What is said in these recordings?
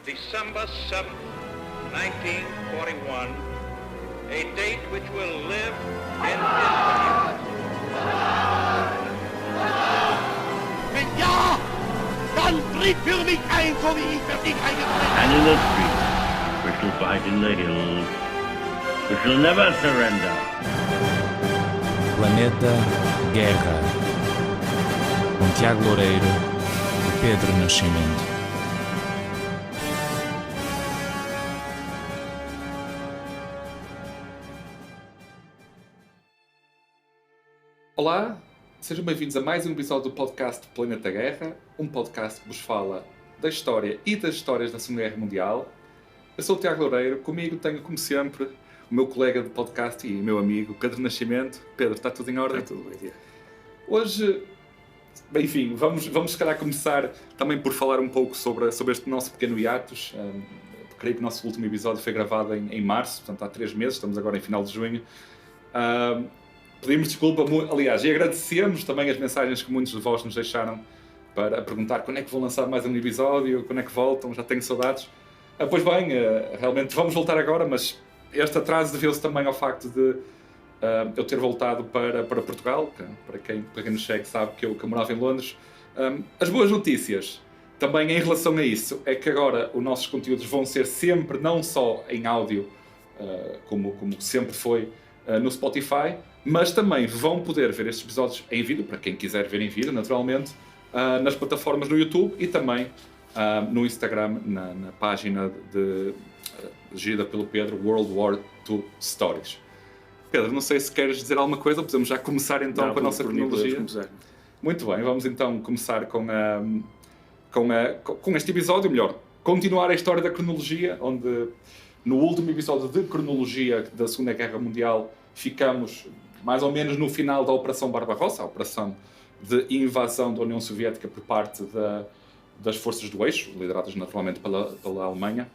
December 7th, 1941, a date which will live in infamy. Wenn ja, dann tritt für mich ein, so wie ich für dich eingetreten bin. And in the streets, we shall fight in the hills. We shall never surrender. Planeta Guerra, com Tiago Loureiro e Pedro Nascimento. Olá, sejam bem-vindos a mais um episódio do podcast Planeta Guerra, um podcast que vos fala da história e das histórias da Segunda Guerra Mundial. Eu sou o Tiago Loureiro, comigo tenho, como sempre, o meu colega de podcast e meu amigo Pedro Nascimento. Pedro, está tudo em ordem? Está tudo bem, Tiago. Hoje, enfim, vamos se calhar começar também por falar um pouco sobre este nosso pequeno hiatus. Creio que o nosso último episódio foi gravado em março, portanto há 3 meses, estamos agora em final de junho. Pedimos desculpa, aliás, e agradecemos também as mensagens que muitos de vós nos deixaram para perguntar quando é que vou lançar mais um episódio, quando é que voltam, já tenho saudades. Pois bem, realmente vamos voltar agora, mas este atraso deveu-se também ao facto de eu ter voltado para Portugal, para quem nos segue sabe que eu morava em Londres. As boas notícias, também em relação a isso, é que agora os nossos conteúdos vão ser sempre, não só em áudio, como sempre foi no Spotify, mas também vão poder ver estes episódios em vídeo, para quem quiser ver em vídeo, naturalmente, nas plataformas no YouTube e também no Instagram, na página gerida pelo Pedro, World War II Stories. Pedro, não sei se queres dizer alguma coisa, podemos já começar então com a nossa cronologia. Muito bem, vamos então começar com este episódio, melhor, continuar a história da cronologia, onde no último episódio de cronologia da Segunda Guerra Mundial ficamos mais ou menos no final da Operação Barbarossa, a operação de invasão da União Soviética por parte das forças do eixo, lideradas naturalmente pela Alemanha.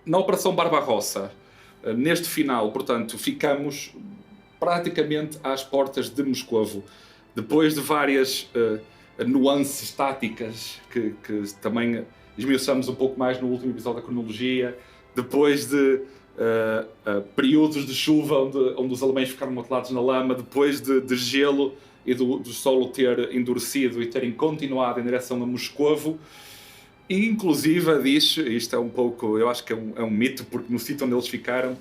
Na Operação Barbarossa, neste final, portanto, ficamos praticamente às portas de Moscovo, depois de várias nuances táticas que também esmiuçamos um pouco mais no último episódio da cronologia, depois de períodos de chuva onde os alemães ficaram motelados na lama, depois de gelo e do solo ter endurecido e terem continuado em direção a Moscovo. E inclusive diz, isto é um pouco, eu acho que é um mito, porque no sítio onde eles ficaram,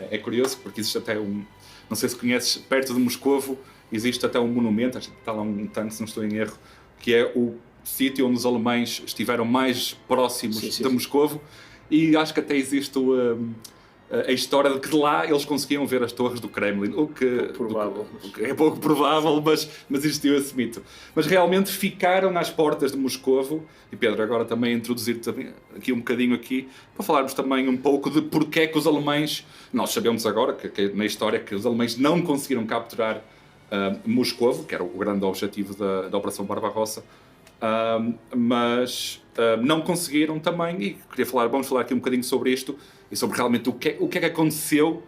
é curioso, porque existe até não sei se conheces, perto de Moscovo, existe até um monumento, acho que está lá um tanque, se não estou em erro, que é o sítio onde os alemães estiveram mais próximos de Moscovo, e acho que até existe a história de que de lá eles conseguiam ver as torres do Kremlin, o que é pouco provável, mas existiu esse mito. Mas realmente ficaram às portas de Moscovo, e Pedro, agora também introduzir aqui um bocadinho para falarmos também um pouco de porque é que os alemães, nós sabemos agora, que na história, que os alemães não conseguiram capturar Moscovo, que era o grande objetivo da Operação Barbarossa, mas não conseguiram também, e vamos falar aqui um bocadinho sobre isto, e sobre realmente o que é que aconteceu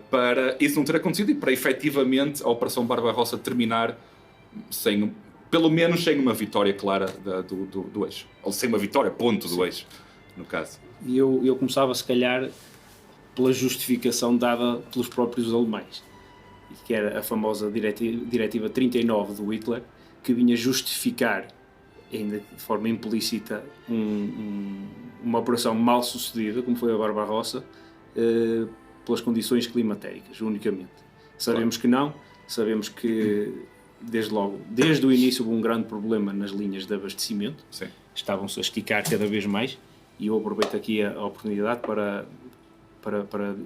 para isso não ter acontecido e para efetivamente a Operação Barbarossa terminar pelo menos sem uma vitória clara do eixo. Ou sem uma vitória, ponto, do eixo, no caso. E eu começava, se calhar, pela justificação dada pelos próprios alemães, que era a famosa Diretiva 39 do Hitler, que vinha justificar, ainda de forma implícita, uma operação mal sucedida, como foi a Barbarossa, pelas condições climatéricas, unicamente. Sabemos que não, sabemos que desde o início houve um grande problema nas linhas de abastecimento. Sim. Estavam-se a esticar cada vez mais, e eu aproveito aqui a oportunidade para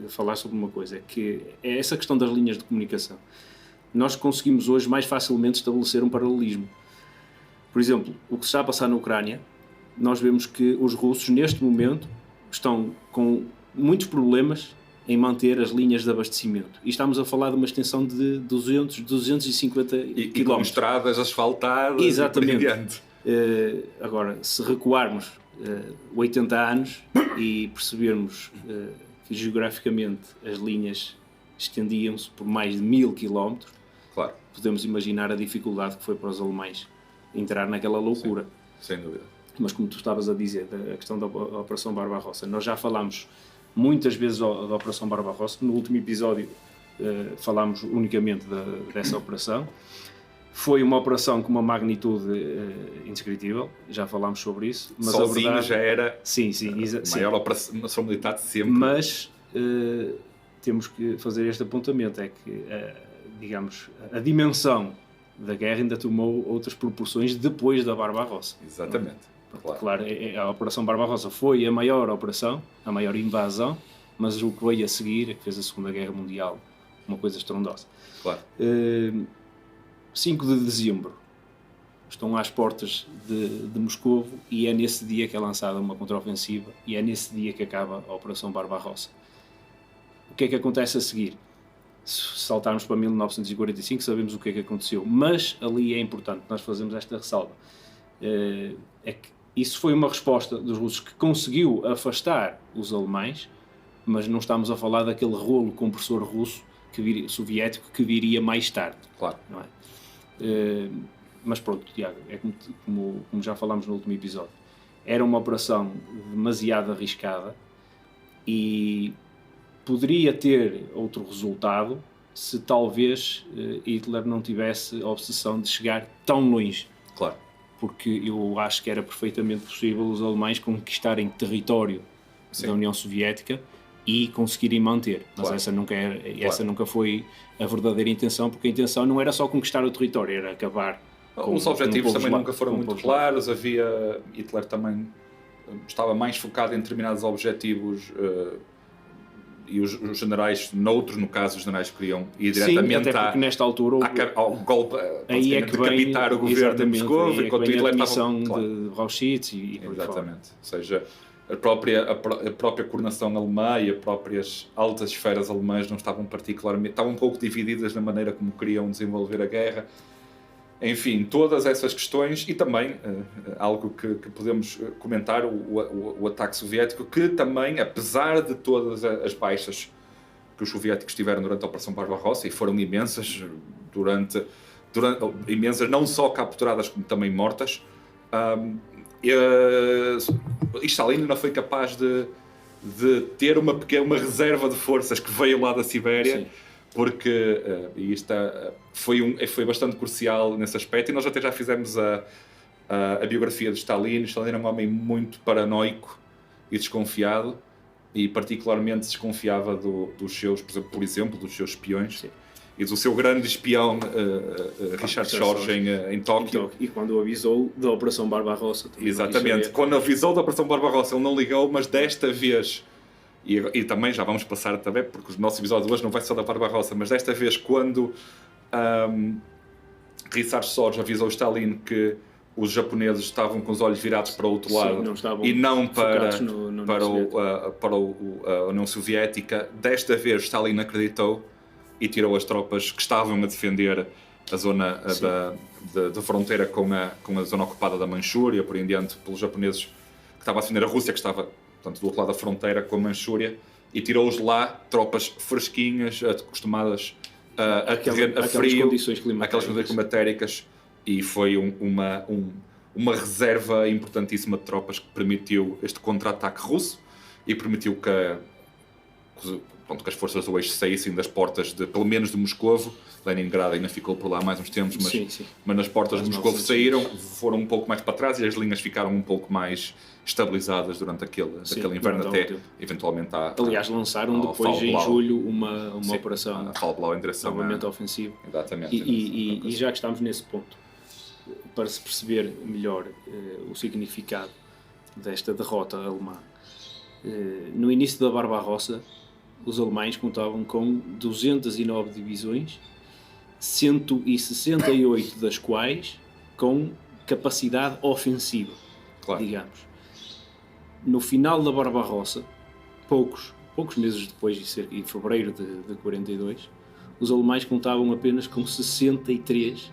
falar sobre uma coisa, que é essa questão das linhas de comunicação. Nós conseguimos hoje mais facilmente estabelecer um paralelismo. Por exemplo, o que se está a passar na Ucrânia, nós vemos que os russos, neste momento, estão com muitos problemas em manter as linhas de abastecimento. E estamos a falar de uma extensão de 250 km. E com estradas asfaltadas. Exatamente. Agora, se recuarmos 80 anos e percebermos que geograficamente as linhas estendiam-se por mais de 1000 km, claro, podemos imaginar a dificuldade que foi para os alemães entrar naquela loucura. Sem dúvida. Mas como tu estavas a dizer, a questão da Operação Barbarossa, nós já falámos muitas vezes da Operação Barbarossa. No último episódio falámos unicamente dessa operação. Foi uma operação com uma magnitude indescritível, já falámos sobre isso. Mas sozinho a verdade, já era sim, a maior operação militar de sempre. Mas temos que fazer este apontamento, é que, digamos, a dimensão da guerra ainda tomou outras proporções depois da Barbarossa. Exatamente. Claro, a Operação Barbarossa foi a maior operação, a maior invasão, mas o que veio a seguir é que fez a Segunda Guerra Mundial uma coisa estrondosa. Claro. 5 de dezembro, estão às portas de Moscovo e é nesse dia que é lançada uma contraofensiva e é nesse dia que acaba a Operação Barbarossa. O que é que acontece a seguir? Se saltarmos para 1945 sabemos o que é que aconteceu, mas ali é importante nós fazermos esta ressalva. É que isso foi uma resposta dos russos que conseguiu afastar os alemães, mas não estamos a falar daquele rolo compressor russo soviético que viria mais tarde. Claro. Não é? Mas pronto, Tiago, é como já falámos no último episódio, era uma operação demasiado arriscada e poderia ter outro resultado se talvez Hitler não tivesse a obsessão de chegar tão longe. Claro. Porque eu acho que era perfeitamente possível os alemães conquistarem território da União Soviética e conseguirem manter. Mas claro. essa nunca foi a verdadeira intenção, porque a intenção não era só conquistar o território, era acabar os objetivos também nunca foram muito claros. Hitler também estava mais focado em determinados objetivos e os generais, no caso os generais queriam ir diretamente nesta altura ao golpe, aí é que decapitar o governo de Moscou, enquanto Hitler estava de Auschwitz e exatamente, ou seja, a própria coordenação alemã e as próprias altas esferas alemãs não estavam estavam um pouco divididas na maneira como queriam desenvolver a guerra. Enfim, todas essas questões e também algo que podemos comentar, o ataque soviético, que também, apesar de todas as baixas que os soviéticos tiveram durante a Operação Barbarossa, e foram imensas, imensas não só capturadas como também mortas, Stalin não foi capaz de ter uma reserva de forças que veio lá da Sibéria. Sim. Porque isto foi bastante crucial nesse aspecto, e nós até já fizemos a biografia de Stalin. Stalin era um homem muito paranoico e desconfiado, e particularmente desconfiava dos seus, por exemplo, dos seus espiões. Sim. E do seu grande espião Richard Sorge em Tóquio. E quando avisou da Operação Barbarossa. Exatamente, quando avisou da Operação Barbarossa ele não ligou, mas desta vez... E também já vamos passar também, porque o nosso episódio de hoje não vai ser só da Barbarossa, mas desta vez quando Richard Sorge avisou Stalin que os japoneses estavam com os olhos virados para o outro lado e não para a União Soviética, desta vez Stalin acreditou e tirou as tropas que estavam a defender a zona da fronteira com a zona ocupada da Manchúria, por em diante, pelos japoneses, que estava a defender a Rússia, que estava... portanto, do outro lado da fronteira com a Manchúria, e tirou-os lá tropas fresquinhas, acostumadas a frio, condições aquelas condições climatéricas, e foi uma reserva importantíssima de tropas que permitiu este contra-ataque russo e permitiu que as forças do eixo saíssem das portas, pelo menos de Moscovo. Leningrado ainda ficou por lá mais uns tempos, mas nas portas de Moscovo saíram, foram um pouco mais para trás e as linhas ficaram um pouco mais estabilizadas durante aquele inverno, até eventualmente aliás, lançaram depois em julho uma operação Fall em direção novamente ofensiva. Exatamente. E já que estamos nesse ponto, para se perceber melhor o significado desta derrota alemã, no início da Barbarossa, os alemães contavam com 209 divisões, 168 das quais com capacidade ofensiva, digamos. No final da Barbarossa, poucos meses depois, em fevereiro de 42, os alemães contavam apenas com 63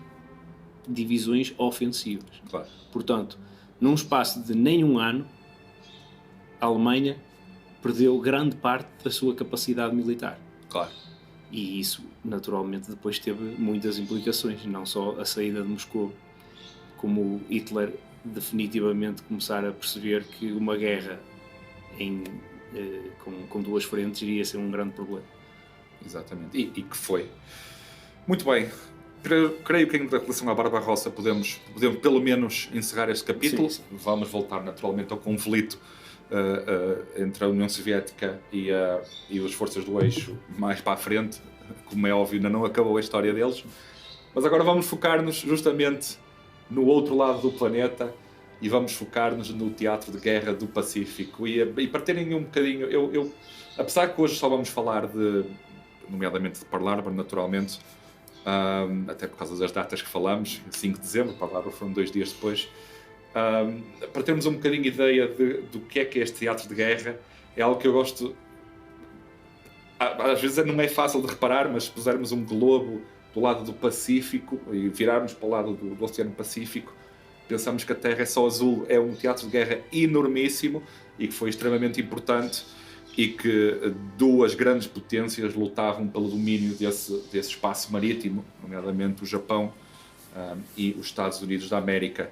divisões ofensivas. Claro. Portanto, num espaço de nem um ano, a Alemanha perdeu grande parte da sua capacidade militar. Claro. E isso, naturalmente, depois teve muitas implicações, não só a saída de Moscou, como Hitler definitivamente começar a perceber que uma guerra com duas frentes iria ser um grande problema. Exatamente, e que foi. Muito bem, creio que em relação à Barbarossa podemos pelo menos encerrar este capítulo. Sim. Vamos voltar naturalmente ao conflito entre a União Soviética e as forças do eixo mais para a frente. Como é óbvio, ainda não acabou a história deles, mas agora vamos focar-nos justamente no outro lado do planeta e vamos focar-nos no teatro de guerra do Pacífico. E para terem um bocadinho, eu apesar que hoje só vamos falar nomeadamente de Pearl Harbor, naturalmente, até por causa das datas que falamos, 5 de dezembro, Pearl Harbor foram 2 dias depois, para termos um bocadinho ideia do que é este teatro de guerra. É algo que eu gosto. Às vezes não é fácil de reparar, mas se pusermos um globo do lado do Pacífico e virarmos para o lado do Oceano Pacífico, pensamos que a Terra é só azul. É um teatro de guerra enormíssimo e que foi extremamente importante, e que duas grandes potências lutavam pelo domínio desse espaço marítimo, nomeadamente o Japão e os Estados Unidos da América.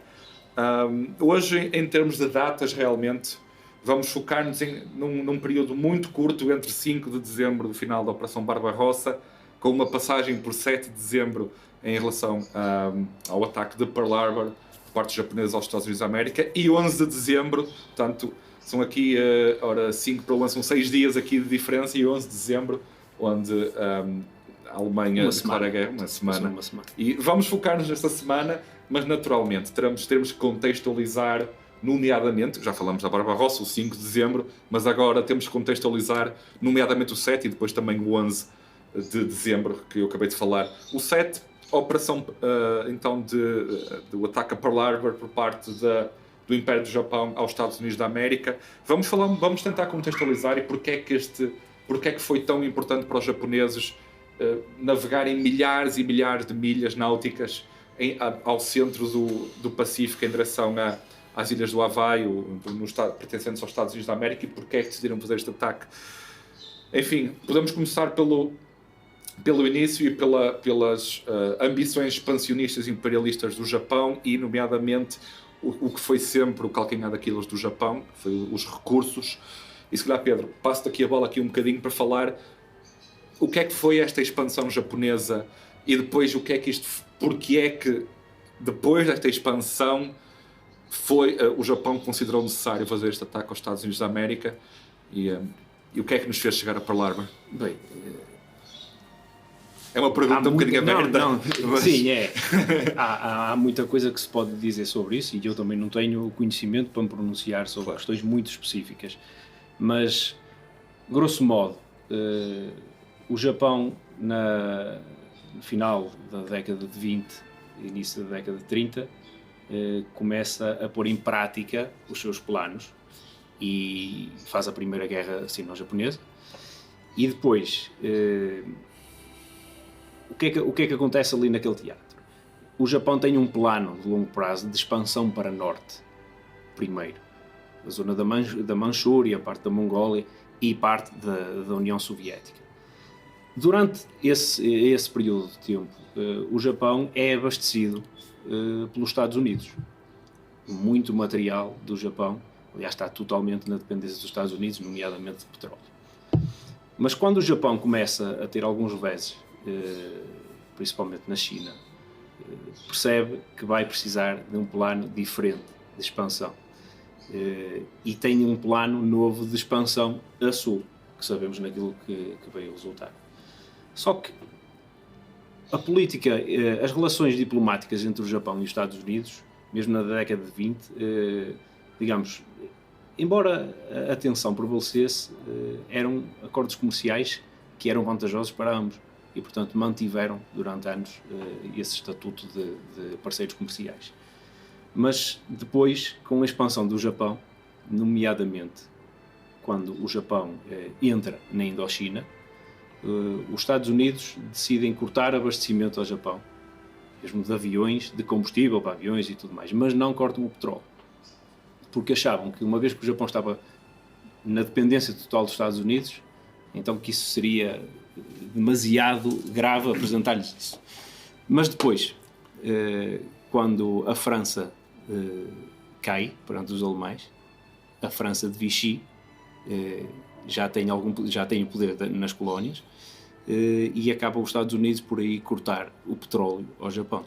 Hoje, em termos de datas, realmente vamos focar-nos num período muito curto, entre 5 de dezembro, do final da Operação Barbarossa, com uma passagem por 7 de dezembro em relação ao ataque de Pearl Harbor por parte japonesa aos Estados Unidos da América, e 11 de dezembro, portanto, são aqui, 5 para o 11, são 6 dias aqui de diferença, e 11 de dezembro, onde a Alemanha declara guerra, uma semana. E vamos focar-nos nesta semana, mas naturalmente teremos que contextualizar, nomeadamente, já falamos da Barbarossa, o 5 de dezembro, mas agora temos que contextualizar, nomeadamente o 7 e depois também o 11 de dezembro, que eu acabei de falar. O 7, a operação então do ataque a Pearl Harbor por parte do Império do Japão aos Estados Unidos da América. Vamos tentar contextualizar e porque é que foi tão importante para os japoneses navegarem milhares e milhares de milhas náuticas ao centro do Pacífico, em direção às ilhas do Havaí, pertencentes aos Estados Unidos da América, e porque é que decidiram fazer este ataque. Enfim, podemos começar pelo início e pelas ambições expansionistas e imperialistas do Japão, e nomeadamente o que foi sempre o calcanhar daqueles do Japão, que foi os recursos. E se calhar, Pedro, passo-te aqui a bola aqui um bocadinho para falar o que é que foi esta expansão japonesa, e depois porque é que depois desta expansão o Japão considerou necessário fazer este ataque aos Estados Unidos da América, e o que é que nos fez chegar a Pearl Harbor? Bem, é uma pergunta um bocadinho aberta. Mas... Sim, é. Há muita coisa que se pode dizer sobre isso, e eu também não tenho o conhecimento para me pronunciar sobre questões muito específicas. Mas, grosso modo, o Japão, no final da década de 20, início da década de 30, começa a pôr em prática os seus planos e faz a primeira guerra sino-japonesa. E depois... O que é que acontece ali naquele teatro? O Japão tem um plano de longo prazo de expansão para norte, primeiro. A zona da Manchúria, parte da Mongólia e parte da União Soviética. Durante esse período de tempo, o Japão é abastecido pelos Estados Unidos. Muito material do Japão, aliás, está totalmente na dependência dos Estados Unidos, nomeadamente de petróleo. Mas quando o Japão começa a ter alguns reveses, principalmente na China, percebe que vai precisar de um plano diferente de expansão, e tem um plano novo de expansão a sul, que sabemos naquilo que veio resultar. Só que a política, as relações diplomáticas entre o Japão e os Estados Unidos, mesmo na década de 20, digamos, embora a tensão prevalecesse, eram acordos comerciais que eram vantajosos para ambos. E, portanto, mantiveram durante anos esse estatuto de parceiros comerciais. Mas depois, com a expansão do Japão, nomeadamente quando o Japão entra na Indochina, os Estados Unidos decidem cortar abastecimento ao Japão, mesmo de aviões, de combustível para aviões e tudo mais, mas não cortam o petróleo. Porque achavam que, uma vez que o Japão estava na dependência total dos Estados Unidos, então que isso seria demasiado grave apresentar-lhes isso. Mas depois, quando a França cai perante os alemães. A França de Vichy já tem o poder nas colónias, e acaba os Estados Unidos por aí cortar o petróleo ao Japão.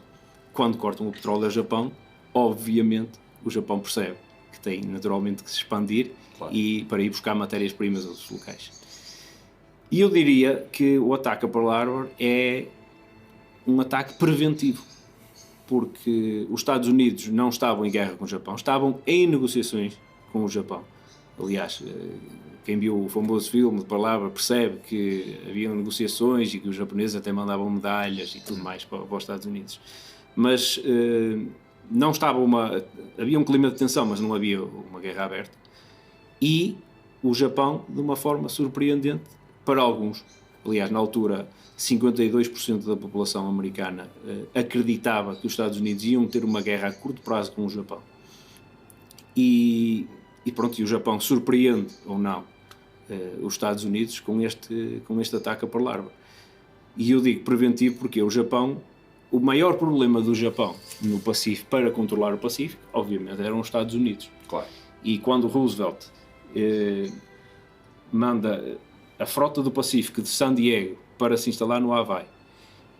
Quando cortam o petróleo ao Japão, obviamente o Japão percebe que tem naturalmente que se expandir, claro, e para ir buscar matérias-primas a outros locais. E eu diria que o ataque a Pearl Harbor é um ataque preventivo, porque os Estados Unidos não estavam em guerra com o Japão, estavam em negociações com o Japão. Aliás, quem viu o famoso filme de Pearl Harbor percebe que haviam negociações e que os japoneses até mandavam medalhas e tudo mais para os Estados Unidos. Mas não estava havia um clima de tensão, mas não havia uma guerra aberta. E o Japão, de uma forma surpreendente para alguns, aliás, na altura 52% da população americana acreditava que os Estados Unidos iam ter uma guerra a curto prazo com o Japão. E pronto, e o Japão surpreende, ou não, os Estados Unidos com este ataque a Pearl Harbor. E eu digo preventivo porque o maior problema do Japão no Pacífico, para controlar o Pacífico, obviamente, eram os Estados Unidos. Claro. E quando Roosevelt manda a frota do Pacífico de San Diego para se instalar no Havaí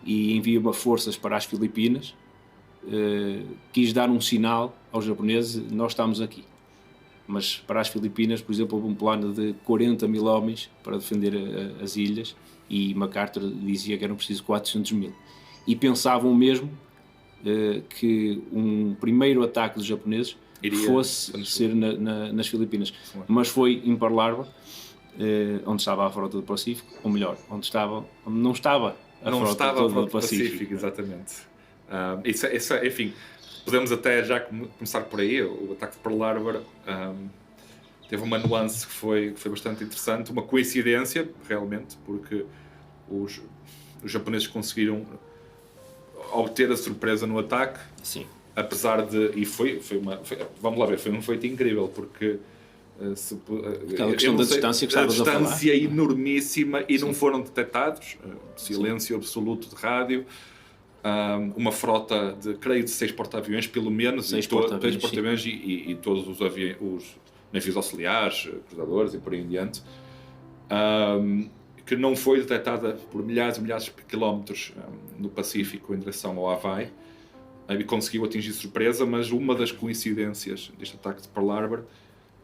e envia forças para as Filipinas, quis dar um sinal aos japoneses: nós estamos aqui. Mas para as Filipinas, por exemplo, houve um plano de 40 mil homens para defender as ilhas, e MacArthur dizia que eram precisos 400 mil. E pensavam mesmo que um primeiro ataque dos japoneses fosse ser nas Filipinas. Mas foi em Pearl Harbor, onde estava a frota do Pacífico, ou melhor, onde não estava a frota do Pacífico. Exatamente. Enfim, podemos até já começar por aí. O ataque de Pearl Harbor teve uma nuance que foi bastante interessante, uma coincidência realmente, porque os japoneses conseguiram obter a surpresa no ataque. Sim. Apesar de... vamos lá ver, foi um feito incrível, porque... Aquela questão da distância que estavas a falar. A distância enormíssima, e não foram detectados. Silêncio absoluto de rádio. Uma frota de, creio, de 6 porta-aviões, pelo menos. 6 porta-aviões e todos os navios auxiliares, cruzadores e por aí em diante. Que não foi detectada por milhares e milhares de quilómetros no Pacífico em direção ao Havaí. E conseguiu atingir surpresa, mas uma das coincidências deste ataque de Pearl Harbor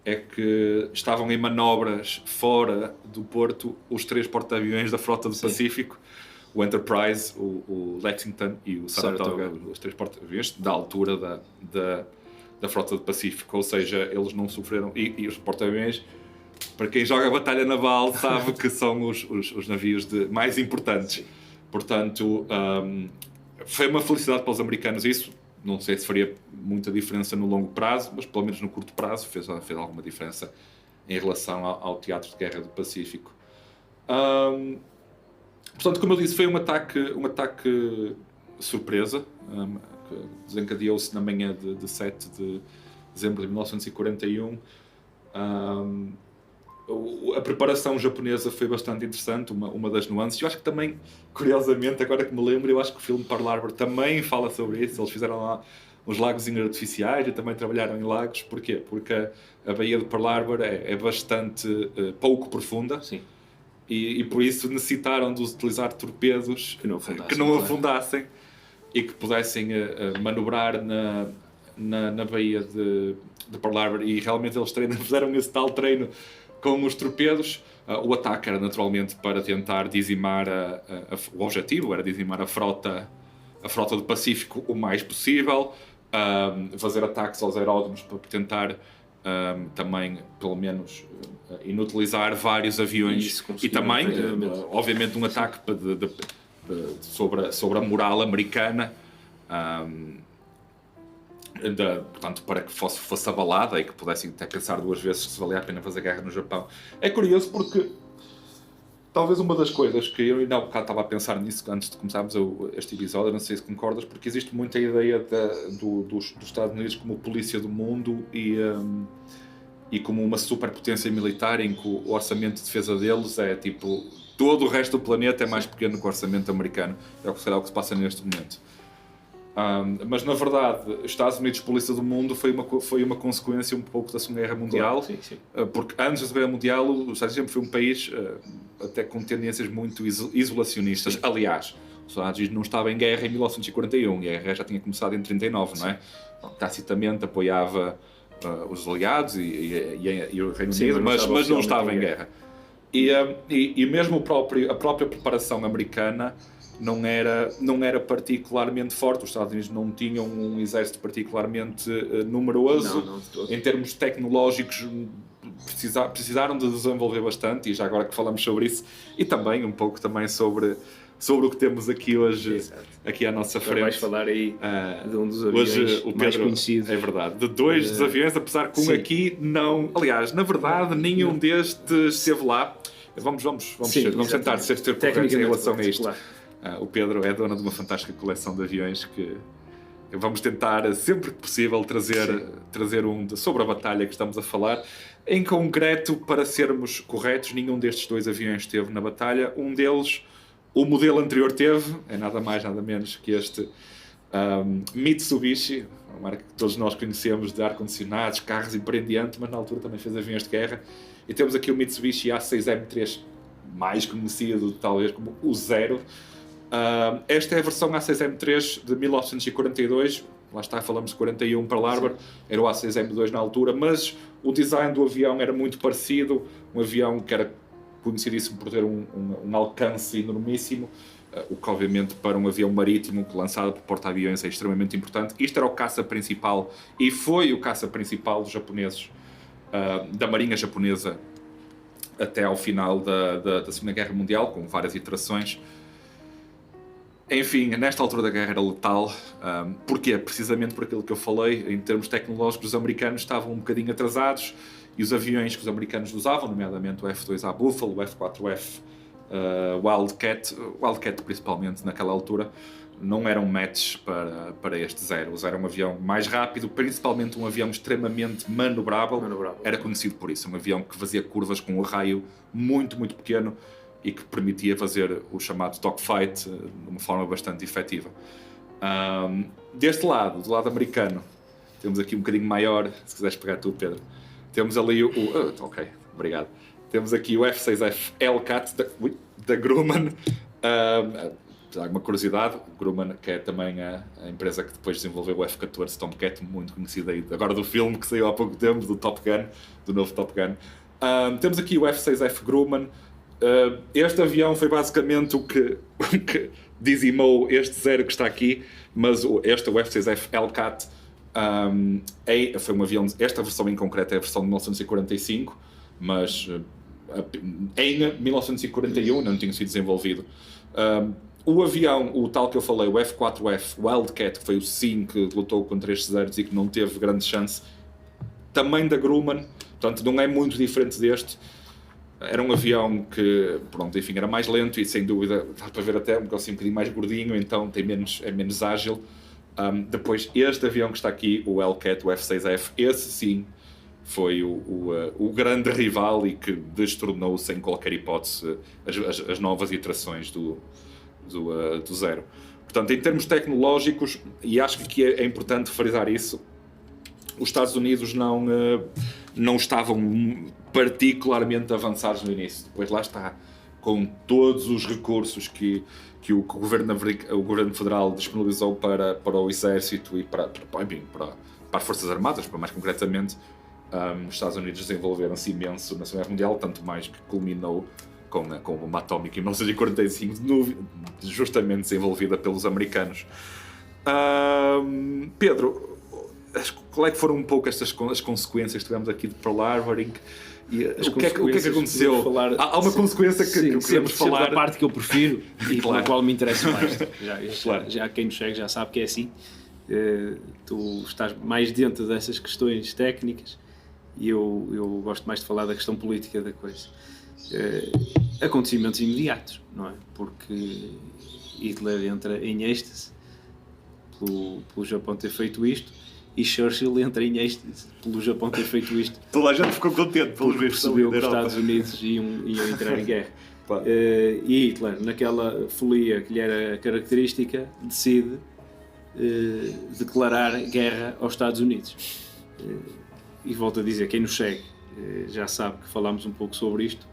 é que estavam em manobras fora do porto os 3 porta-aviões da frota do Pacífico, o Enterprise, o Lexington e o Saratoga, os 3 porta-aviões da altura da frota do Pacífico, ou seja, eles não sofreram, e os porta-aviões, para quem joga a batalha naval, sabe que são os navios mais importantes. Portanto, foi uma felicidade para os americanos isso. Não sei se faria muita diferença no longo prazo, mas pelo menos no curto prazo fez alguma diferença em relação ao teatro de guerra do Pacífico. Portanto, como eu disse, foi um ataque surpresa, que desencadeou-se na manhã de 7 de dezembro de 1941. A preparação japonesa foi bastante interessante, uma das nuances. Eu acho que também, curiosamente, agora que me lembro, eu acho que o filme Pearl Harbor também fala sobre isso. Eles fizeram lá uns lagos artificiais e também trabalharam em lagos. Porquê? Porque a Baía de Pearl Harbor é bastante pouco profunda. Sim. E por isso necessitaram de utilizar torpedos que não afundassem e que pudessem manobrar na Baía de Pearl Harbor. E realmente eles fizeram esse tal treino com os torpedos. O ataque era naturalmente para tentar dizimar o objetivo era dizimar a frota do Pacífico o mais possível, fazer ataques aos aeródromos para tentar também, pelo menos, inutilizar vários aviões, e também, obviamente, um ataque sobre a moral americana, portanto, para que fosse abalada e que pudessem até pensar 2 vezes se valia a pena fazer guerra no Japão. É curioso porque talvez uma das coisas que eu ainda há bocado estava a pensar nisso antes de começarmos este episódio, não sei se concordas, porque existe muita ideia dos Estados Unidos como polícia do mundo e como uma superpotência militar em que o orçamento de defesa deles é tipo... Todo o resto do planeta é mais pequeno que o orçamento americano. É o que será o que se passa neste momento. Mas na verdade, Estados Unidos polícia do mundo foi uma consequência um pouco da Segunda Guerra Mundial, Sim, sim. porque antes da Segunda Guerra Mundial os Estados Unidos sempre foi um país até com tendências muito isolacionistas. Aliás, os Estados Unidos não estava em guerra em 1941 e a guerra já tinha começado em 39, não é? Tacitamente apoiava os aliados e o Reino Unido, mas não estava em guerra. E mesmo a própria preparação americana não era particularmente forte. Os Estados Unidos não tinham um exército particularmente numeroso. Não, em termos tecnológicos precisaram de desenvolver bastante, e já agora que falamos sobre isso, e também um pouco também sobre o que temos aqui hoje. Exato. Aqui à nossa frente. Vais falar aí de um dos aviões hoje, o Pedro, mais conhecidos. É verdade, de dois dos aviões, apesar que um aqui não... Aliás, na verdade, nenhum destes esteve lá. Vamos tentar ser corretos em relação a isto. Claro. O Pedro é dono de uma fantástica coleção de aviões que vamos tentar, sempre que possível, trazer sobre a batalha que estamos a falar. Em concreto, para sermos corretos, nenhum destes dois aviões esteve na batalha. Um deles, o modelo anterior teve, é nada mais, nada menos que este Mitsubishi, uma marca que todos nós conhecemos de ar-condicionados, carros empreendientes, mas na altura também fez aviões de guerra. E temos aqui o Mitsubishi A6M3, mais conhecido talvez como o Zero. Esta é a versão A6M3 de 1942, lá está, falamos de 41 para Larber, era o A6M2 na altura, mas o design do avião era muito parecido, um avião que era conhecidíssimo por ter um alcance enormíssimo, o que obviamente para um avião marítimo lançado por porta-aviões é extremamente importante. Isto era o caça principal e foi o caça principal dos japoneses, da marinha japonesa, até ao final da Segunda Guerra Mundial, com várias iterações. Enfim, nesta altura da guerra era letal. Porquê? Precisamente por aquilo que eu falei, em termos tecnológicos, os americanos estavam um bocadinho atrasados e os aviões que os americanos usavam, nomeadamente o F-2A Buffalo, o F-4F Wildcat principalmente naquela altura, não eram matches para este Zero. O Zero é um avião mais rápido, principalmente um avião extremamente manobrável. Era conhecido por isso, um avião que fazia curvas com um raio muito, muito pequeno e que permitia fazer o chamado dogfight de uma forma bastante efetiva. Deste lado, do lado americano, temos aqui um bocadinho maior, se quiseres pegar tu, Pedro, temos ali ok, obrigado. Temos aqui o F-6F Hellcat da Grumman. Uma curiosidade, Grumman, que é também a empresa que depois desenvolveu o F-14 Tomcat, muito conhecida aí, agora do filme que saiu há pouco tempo, do Top Gun, do novo Top Gun. Temos aqui o F-6F Grumman. Este avião foi basicamente o que dizimou este Zero que está aqui, mas o F-6F Hellcat foi um avião, esta versão em concreto é a versão de 1945, mas em 1941 não tinha sido desenvolvido. O avião, o tal que eu falei, o F-4F Wildcat, que foi o sim que lutou contra estes Zeros e que não teve grande chance, também da Grumman, portanto não é muito diferente deste. Era um avião que, pronto, enfim, era mais lento e sem dúvida, dá para ver até um bocadinho mais gordinho, então é menos ágil. Depois, este avião que está aqui, o Hellcat, o F-6F, esse sim foi o grande rival e que destornou sem qualquer hipótese as novas iterações do Zero. Portanto, em termos tecnológicos, e acho que é importante frisar isso, os Estados Unidos não estavam particularmente avançados no início. Depois lá está, com todos os recursos que o governo federal disponibilizou para o exército e para as Forças Armadas, para mais concretamente, os Estados Unidos desenvolveram-se imenso na Segunda Guerra Mundial, tanto mais que culminou com a bomba atómica em 1945, justamente desenvolvida pelos americanos. Pedro, qual é que foram um pouco as consequências que tivemos aqui de Pearl Harbor? O que é que aconteceu? Há uma consequência que queremos falar. A parte que eu prefiro e Claro. pela qual me interessa mais. Claro. Já quem nos segue já sabe que é assim. Tu estás mais dentro dessas questões técnicas e eu gosto mais de falar da questão política da coisa. Acontecimentos imediatos, não é? Porque Hitler entra em êxtase pelo Japão ter feito isto e Churchill entra em êxtase pelo Japão ter feito isto. Toda a gente ficou contente pelos porque percebeu que os Estados Unidos iam entrar em guerra. E Hitler, naquela folia que lhe era característica, decide declarar guerra aos Estados Unidos. E volto a dizer, quem nos segue já sabe que falámos um pouco sobre isto,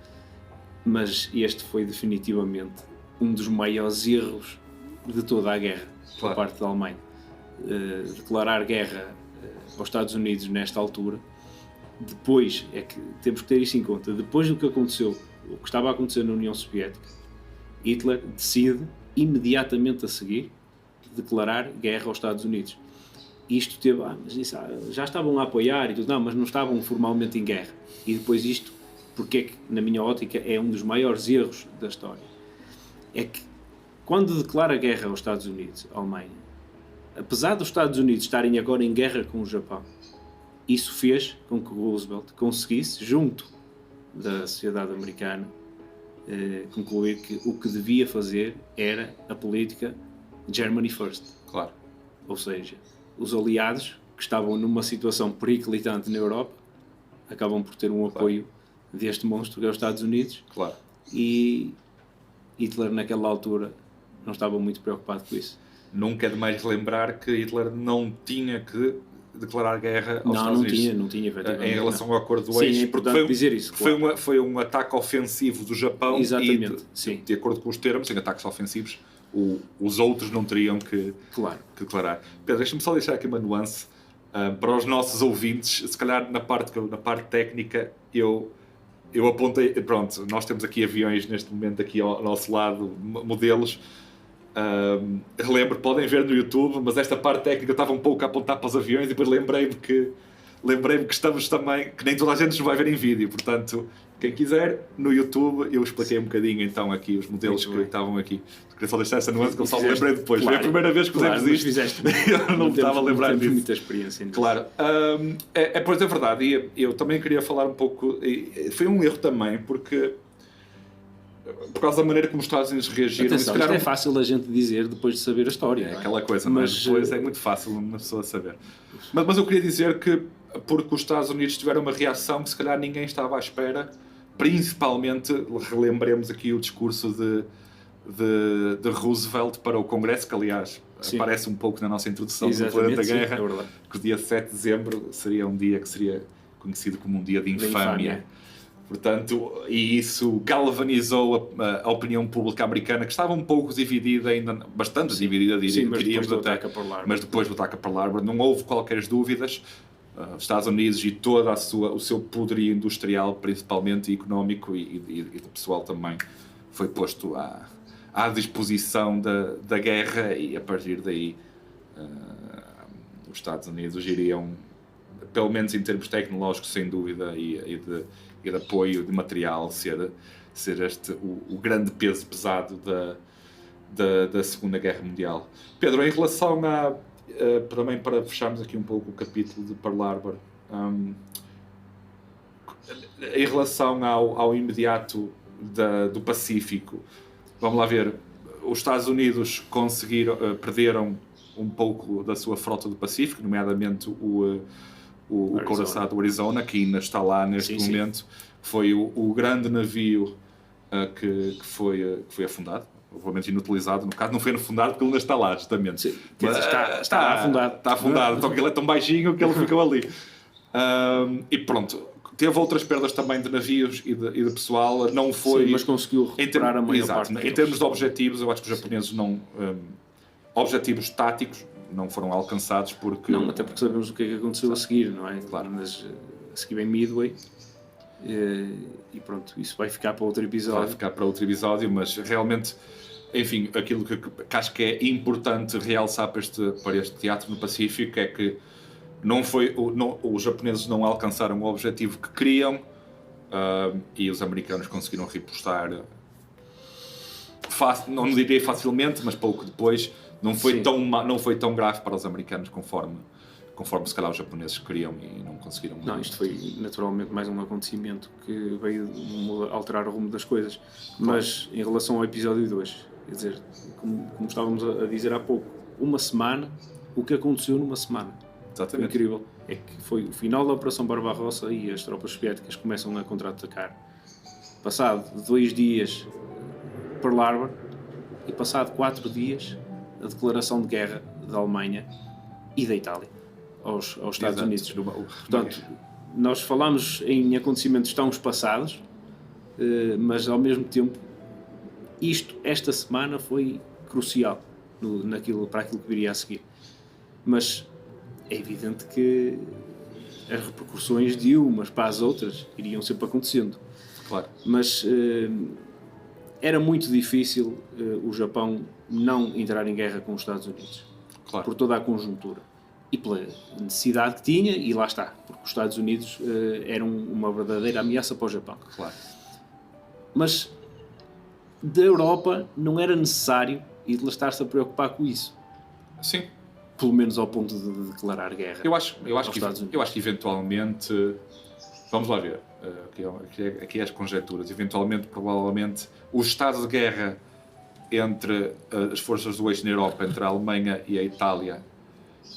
mas este foi definitivamente um dos maiores erros de toda a guerra, por parte da Alemanha. Declarar guerra aos Estados Unidos nesta altura, depois, é que temos que ter isso em conta, depois do que aconteceu, o que estava a acontecer na União Soviética, Hitler decide imediatamente a seguir declarar guerra aos Estados Unidos. Isto teve, mas isso, já estavam a apoiar e tudo, não, mas não estavam formalmente em guerra. E depois isto, porque é que, na minha ótica, é um dos maiores erros da história. É que, quando declara guerra aos Estados Unidos, a Alemanha, apesar dos Estados Unidos estarem agora em guerra com o Japão, isso fez com que Roosevelt conseguisse, junto da sociedade americana, concluir que o que devia fazer era a política Germany First. Claro. Ou seja, os aliados que estavam numa situação periclitante na Europa acabam por ter um apoio deste monstro que é os Estados Unidos. Claro. E Hitler naquela altura não estava muito preocupado com isso. Nunca é demais lembrar que Hitler não tinha que declarar guerra aos Estados Unidos. Não tinha, efetivamente. Em relação ao acordo do Eixo. Sim, é importante dizer isso. Claro. Foi um ataque ofensivo do Japão. Exatamente, e de acordo com os termos, em ataques ofensivos, os outros não teriam que declarar. Pedro, deixa-me só deixar aqui uma nuance para os nossos ouvintes. Se calhar na parte técnica eu apontei, pronto, nós temos aqui aviões neste momento aqui ao nosso lado, modelos. Relembro, podem ver no YouTube, mas esta parte técnica estava um pouco a apontar para os aviões e depois lembrei-me que estamos também, que nem toda a gente nos vai ver em vídeo, portanto, quem quiser, no YouTube eu expliquei um bocadinho então aqui os modelos que estavam aqui. Queria só deixar essa nuance que eu só me lembrei depois. Foi a primeira vez que fizemos isto. Eu não me estava a lembrar disso. Muita experiência nisso. Claro. Pois é verdade, e eu também queria falar um pouco, foi um erro também, porque por causa da maneira como os Estados Unidos reagiram. Atenção, isto é fácil a gente dizer depois de saber a história. É aquela coisa, mas depois é muito fácil uma pessoa saber. Mas eu queria dizer que, porque os Estados Unidos tiveram uma reação que se calhar ninguém estava à espera, principalmente, relembremos aqui o discurso de Roosevelt para o Congresso, que aliás aparece um pouco na nossa introdução do Planeta Guerra, que o dia 7 de dezembro seria um dia que seria conhecido como um dia de infâmia. Portanto, e isso galvanizou a opinião pública americana, que estava um pouco dividida, ainda bastante dividida, diríamos até, mas depois do ataque a Pearl Harbor não houve qualquer dúvidas. Os Estados Unidos e todo o seu poderio industrial, principalmente, e económico e pessoal também, foi posto à disposição da guerra, e a partir daí os Estados Unidos iriam, pelo menos em termos tecnológicos, sem dúvida, e de apoio de material, ser este o grande peso pesado da Segunda Guerra Mundial. Pedro, em relação também para fecharmos aqui um pouco o capítulo de Pearl Harbor, em relação ao imediato do Pacífico, vamos lá ver, os Estados Unidos perderam um pouco da sua frota do Pacífico, nomeadamente o couraçado Arizona, que ainda está lá neste momento. Foi o grande navio que foi afundado, obviamente inutilizado. No caso, não foi afundado porque ele ainda está lá, justamente. Sim. Mas, está afundado. Está afundado, então ele é tão baixinho que ele ficou ali. E pronto, teve outras perdas também de navios e de pessoal. Não foi... Sim, mas conseguiu recuperar a maior parte deles. Em termos de objetivos, eu acho que os japoneses não... objetivos táticos não foram alcançados porque... Não, até porque sabemos o que é que aconteceu a seguir, não é? Claro. Mas a seguir vem Midway e pronto, isso vai ficar para outro episódio. Vai ficar para outro episódio, mas realmente, enfim, aquilo que acho que é importante realçar para este teatro no Pacífico é que os japoneses não alcançaram o objetivo que queriam e os americanos conseguiram repostar, não diria facilmente, mas pouco depois. Não foi tão grave para os americanos conforme se calhar os japoneses queriam e não conseguiram. Não, isto foi naturalmente mais um acontecimento que veio alterar o rumo das coisas. Claro. Mas em relação ao episódio 2, quer dizer, como estávamos a dizer há pouco, uma semana, o que aconteceu numa semana. Exatamente. Foi incrível. É que foi o final da Operação Barbarossa e as tropas soviéticas começam a contra-atacar. Passado 2 dias, Pearl Harbor, e passado 4 dias, a declaração de guerra da Alemanha e da Itália aos Estados Exato. Unidos. Portanto, nós falamos em acontecimentos tão passados, mas ao mesmo tempo esta semana foi crucial para aquilo que viria a seguir. Mas é evidente que as repercussões de umas para as outras iriam sempre acontecendo. Claro. Mas era muito difícil o Japão não entrar em guerra com os Estados Unidos. Claro. Por toda a conjuntura. E pela necessidade que tinha, e lá está. Porque os Estados Unidos eram uma verdadeira ameaça para o Japão. Claro. Mas da Europa não era necessário Hitler estar-se a preocupar com isso. Sim. Pelo menos ao ponto de declarar guerra. Eu acho Estados Unidos. que eventualmente, vamos lá ver, aqui as conjecturas, eventualmente, provavelmente, o estado de guerra entre as forças do eixo na Europa, entre a Alemanha e a Itália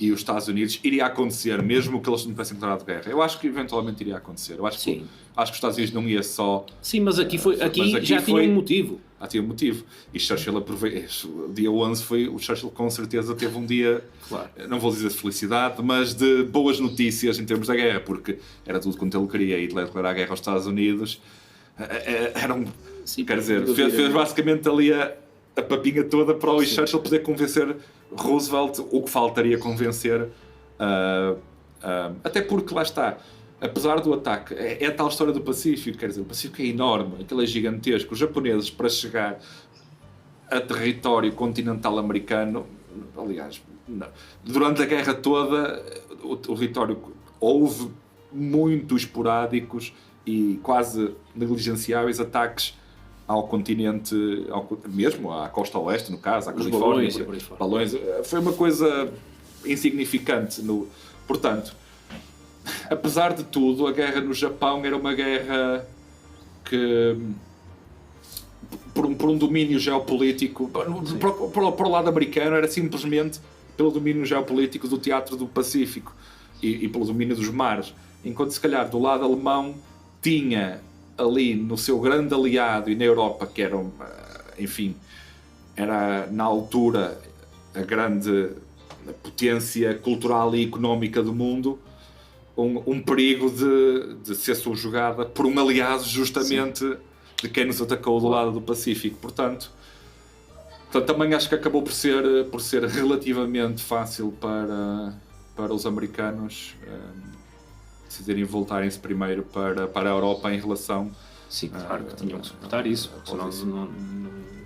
e os Estados Unidos, iria acontecer, mesmo que eles não tivessem declarado guerra. Eu acho que eventualmente iria acontecer. Eu acho que os Estados Unidos não ia só... Sim, mas aqui já tinha um motivo. Já tinha um motivo. E Churchill aproveitou. O dia 11 foi... O Churchill com certeza teve um dia, Claro. não vou dizer de felicidade, mas de boas notícias em termos da guerra, porque era tudo quanto ele queria. Hitler declarar a guerra aos Estados Unidos era um... Sim, quer dizer, eu fez diria- basicamente ali a papinha toda para o Churchill poder convencer Roosevelt, o que faltaria convencer, até porque lá está, apesar do ataque, é a tal história do Pacífico, quer dizer, o Pacífico é enorme, aquilo é gigantesco. Os japoneses, para chegar a território continental americano, aliás, durante a guerra toda, o território houve muito esporádicos e quase negligenciáveis ataques ao continente, mesmo à costa oeste, no caso, à Os Califórnia, balões e por aí fora. balões, foi uma coisa insignificante. Portanto, apesar de tudo, a guerra no Japão era uma guerra que, por um domínio geopolítico, para o lado americano, era simplesmente pelo domínio geopolítico do teatro do Pacífico e pelo domínio dos mares, enquanto se calhar do lado alemão tinha ali no seu grande aliado e na Europa, que era, enfim, era na altura a grande potência cultural e económica do mundo, um perigo de ser subjugada por um aliado justamente de quem nos atacou do lado do Pacífico. Portanto, também acho que acabou por ser relativamente fácil para os americanos decidirem voltarem-se primeiro para a Europa em relação... Sim, claro que tinham que suportar isso, senão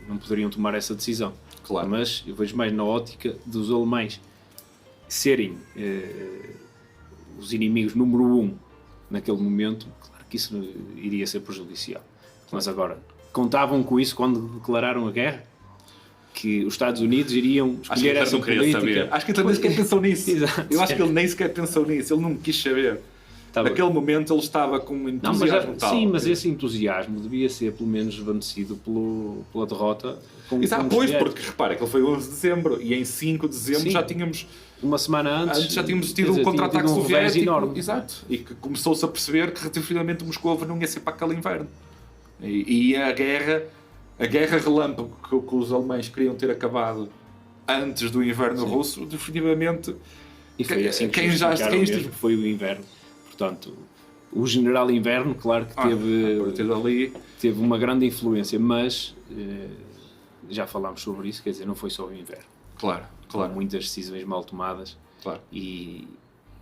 não poderiam tomar essa decisão. Claro. Mas eu vejo mais na ótica dos alemães serem os inimigos número 1 naquele momento. Claro que isso iria ser prejudicial. Mas agora, contavam com isso quando declararam a guerra? Que os Estados Unidos iriam escolher essa política? Saber. Acho que ele nem sequer pensou nisso. Exato. Eu acho que ele nem sequer pensou nisso. Ele não quis saber. Naquele momento ele estava com um entusiasmo tal. Sim, mas esse entusiasmo devia ser pelo menos desvanecido pela derrota. Exato, pois, porque repara que ele foi 11 de dezembro e em 5 de dezembro Sim. já tínhamos... Uma semana antes já tínhamos tido um contra-ataque soviético enorme. Exato. E que começou-se a perceber que relativamente Moscou não ia ser para aquele inverno. E a guerra relâmpago que os alemães queriam ter acabado antes do inverno russo, definitivamente... E foi assim que foi o inverno. Portanto, o general inverno, claro que teve uma grande influência, mas já falámos sobre isso, quer dizer, não foi só o inverno. Claro. Muitas decisões mal tomadas. Claro. E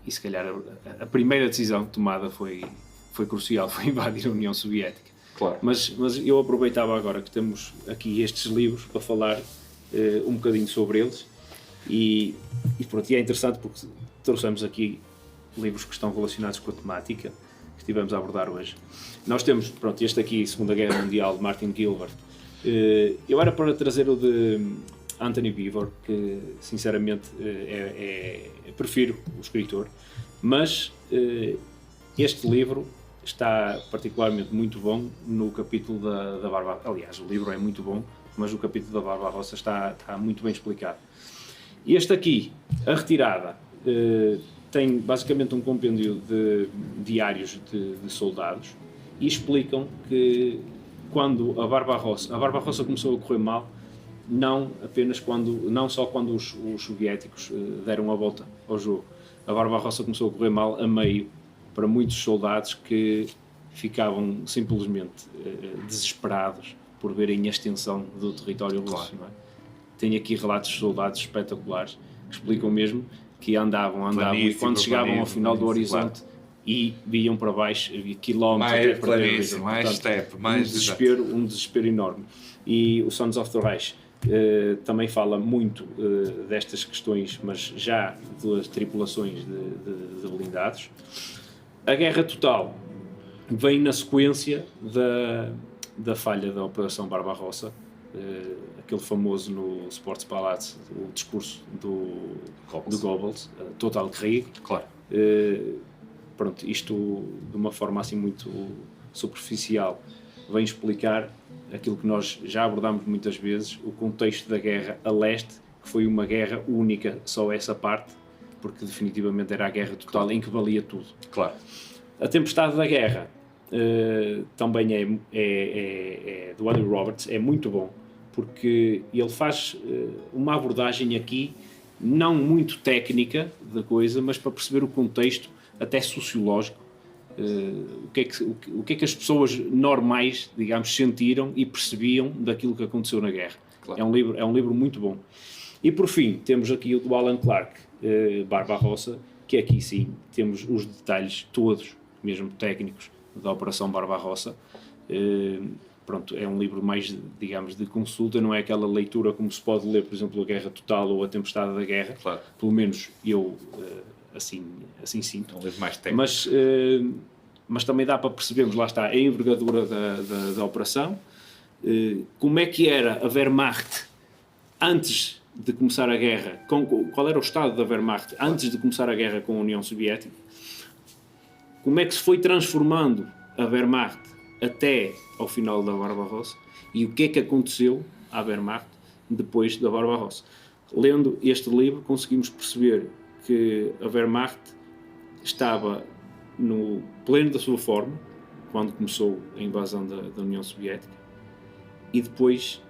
se calhar a primeira decisão tomada foi crucial, foi invadir a União Soviética. Claro. Mas eu aproveitava agora que temos aqui estes livros para falar um bocadinho sobre eles e pronto, e é interessante porque trouxemos aqui livros que estão relacionados com a temática que estivemos a abordar hoje. Nós temos, pronto, este aqui, Segunda Guerra Mundial, de Martin Gilbert. Eu era para trazer o de Anthony Beevor, que sinceramente prefiro o escritor, mas este livro está particularmente muito bom no capítulo da Barbarossa. Aliás, o livro é muito bom, mas o capítulo da Barbarossa está muito bem explicado. Este aqui, A Retirada, tem basicamente um compêndio de diários de soldados e explicam que quando a Barbarossa começou a correr mal, não só quando os soviéticos deram a volta ao jogo. A Barbarossa começou a correr mal a meio para muitos soldados que ficavam simplesmente desesperados por verem a extensão do território russo. Claro. Não é? Tenho aqui relatos de soldados espetaculares que explicam mesmo que andavam e quando chegavam ao final do horizonte, claro, e viam para baixo, havia quilómetros até perder a vida. Mais step, mais um desespero enorme. E o Sons of the Reich também fala muito destas questões, mas já das tripulações de blindados. A Guerra Total vem na sequência da falha da Operação Barbarossa, aquele famoso no Sports Palace, o discurso do Goebbels, Total Krieg. Claro. Pronto, isto de uma forma assim muito superficial vem explicar aquilo que nós já abordámos muitas vezes, o contexto da guerra a leste, que foi uma guerra única, só essa parte, porque definitivamente era a guerra total, claro, em que valia tudo. Claro. A Tempestade da Guerra também é do Andrew Roberts, é muito bom, porque ele faz uma abordagem aqui não muito técnica da coisa, mas para perceber o contexto até sociológico, o que é que as pessoas normais, digamos, sentiram e percebiam daquilo que aconteceu na guerra. Claro. É um livro muito bom. E por fim, temos aqui o do Alan Clark, Barbarossa, que aqui sim temos os detalhes todos, mesmo técnicos, da Operação Barbarossa. Pronto, é um livro mais, digamos, de consulta, não é aquela leitura como se pode ler, por exemplo, a Guerra Total ou a Tempestade da Guerra. Claro. Pelo menos eu assim sinto. É um livro mais técnico. Mas também dá para percebermos, lá está, a envergadura da operação, como é que era a Wehrmacht antes de começar a guerra, qual era o estado da Wehrmacht antes de começar a guerra com a União Soviética, como é que se foi transformando a Wehrmacht até ao final da Barbarossa e o que é que aconteceu à Wehrmacht depois da Barbarossa. Lendo este livro conseguimos perceber que a Wehrmacht estava no pleno da sua forma quando começou a invasão da União Soviética e depois,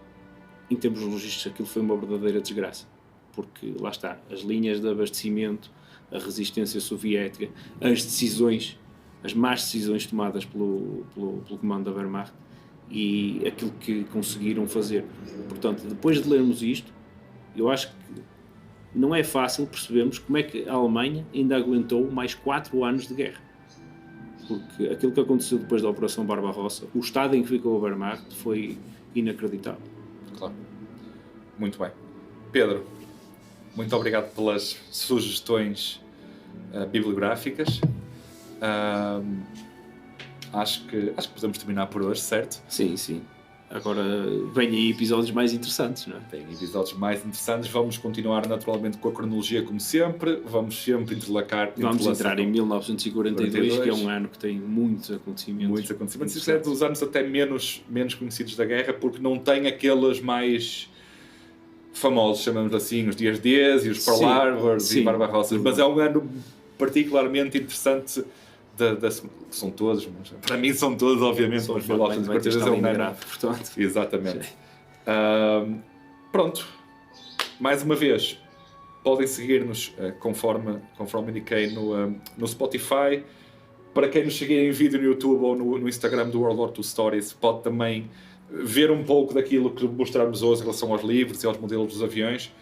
em termos logísticos, aquilo foi uma verdadeira desgraça, porque lá está, as linhas de abastecimento, a resistência soviética, as más decisões tomadas pelo comando da Wehrmacht e aquilo que conseguiram fazer. Portanto, depois de lermos isto, eu acho que não é fácil percebermos como é que a Alemanha ainda aguentou mais 4 anos de guerra. Porque aquilo que aconteceu depois da Operação Barbarossa, o estado em que ficou a Wehrmacht foi inacreditável. Claro. Muito bem. Pedro, muito obrigado pelas sugestões bibliográficas. Acho que podemos terminar por hoje, certo? Sim, sim. Agora vêm aí episódios mais interessantes, não é? Tem episódios mais interessantes. Vamos continuar naturalmente com a cronologia como sempre. Vamos sempre Vamos entrar em 1942, que é um ano que tem muitos acontecimentos. Muitos acontecimentos. Isso é dos anos até menos conhecidos da guerra, porque não tem aqueles mais famosos, chamamos assim, os dias D e os Pearl Harbors e Barbarossa. Mas é um ano particularmente interessante. São todos, mas para mim são todos, obviamente, mas pelo alto de partidas é um grave, portanto. Exatamente. Pronto, mais uma vez, podem seguir-nos conforme indiquei no Spotify. Para quem nos seguir em vídeo no YouTube ou no Instagram do World War II Stories, pode também ver um pouco daquilo que mostramos hoje em relação aos livros e aos modelos dos aviões.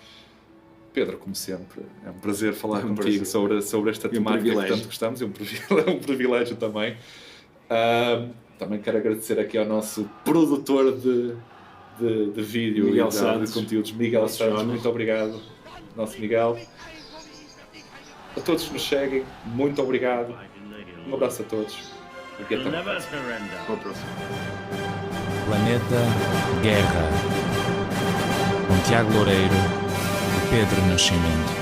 Pedro, como sempre, é um prazer falar contigo sobre esta temática que tanto gostamos, é um privilégio também. Também quero agradecer aqui ao nosso produtor de vídeo Miguel e de conteúdos, Miguel Santos. Muito obrigado, nosso Miguel. A todos que nos seguem, muito obrigado. Um abraço a todos. E até Never surrender. o próximo. Planeta Guerra, com Tiago Loureiro e Pedro Nascimento.